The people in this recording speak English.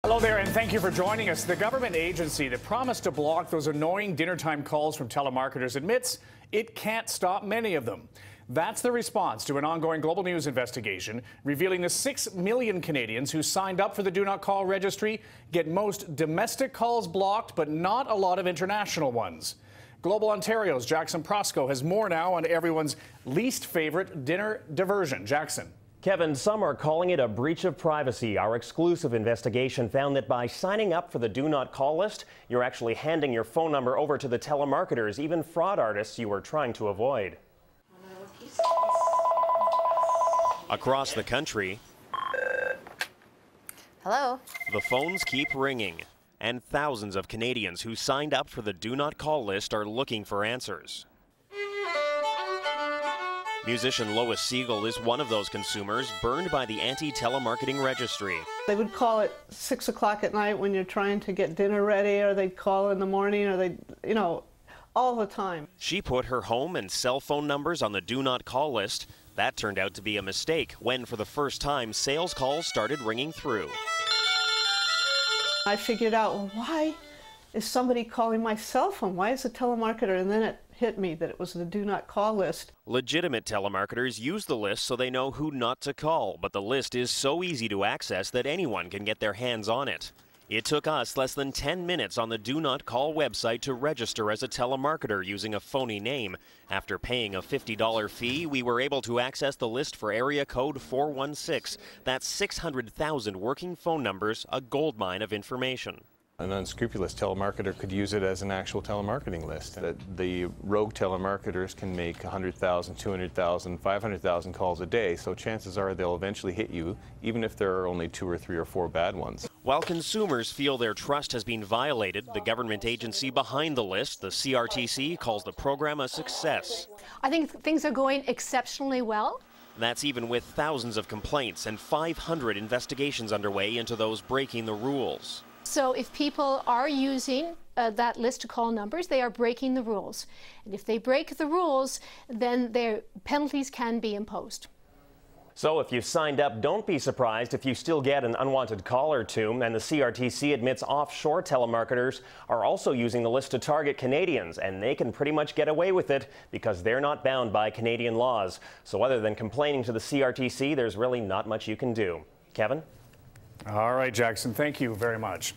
Hello there, and thank you for joining us. The government agency that promised to block those annoying dinnertime calls from telemarketers admits it can't stop many of them. That's the response to an ongoing Global News investigation revealing the 6 million Canadians who signed up for the Do Not Call registry get most domestic calls blocked, but not a lot of international ones. Global Ontario's Jackson Prosco has more now on everyone's least favorite dinner diversion. Jackson. Kevin, some are calling it a breach of privacy. Our exclusive investigation found that by signing up for the Do Not Call list, you're actually handing your phone number over to the telemarketers, even fraud artists you were trying to avoid. Across the country, hello. The phones keep ringing, and thousands of Canadians who signed up for the Do Not Call list are looking for answers. Musician Lois Siegel is one of those consumers burned by the anti-telemarketing registry. They would call at 6 o'clock at night when you're trying to get dinner ready, or they'd call in the morning, or they'd, all the time. She put her home and cell phone numbers on the Do Not Call list. That turned out to be a mistake when, for the first time, sales calls started ringing through. I figured out, well, why is somebody calling my cell phone? Why is a telemarketer? And then it hit me that it was the Do Not Call list. Legitimate telemarketers use the list so they know who not to call, but the list is so easy to access that anyone can get their hands on it. It took us less than 10 minutes on the Do Not Call website to register as a telemarketer using a phony name. After paying a $50 fee, we were able to access the list for area code 416. That's 600,000 working phone numbers, a goldmine of information. An unscrupulous telemarketer could use it as an actual telemarketing list. The rogue telemarketers can make 100,000, 200,000, 500,000 calls a day, so chances are they'll eventually hit you, even if there are only 2 or 3 or 4 bad ones. While consumers feel their trust has been violated, the government agency behind the list, the CRTC, calls the program a success. I think things are going exceptionally well. That's even with thousands of complaints and 500 investigations underway into those breaking the rules. So if people are using that list to call numbers, they are breaking the rules. And if they break the rules, then their penalties can be imposed. So if you signed up, don't be surprised if you still get an unwanted call or two. And the CRTC admits offshore telemarketers are also using the list to target Canadians, and they can pretty much get away with it because they're not bound by Canadian laws. So other than complaining to the CRTC, there's really not much you can do. Kevin? All right, Jackson, thank you very much.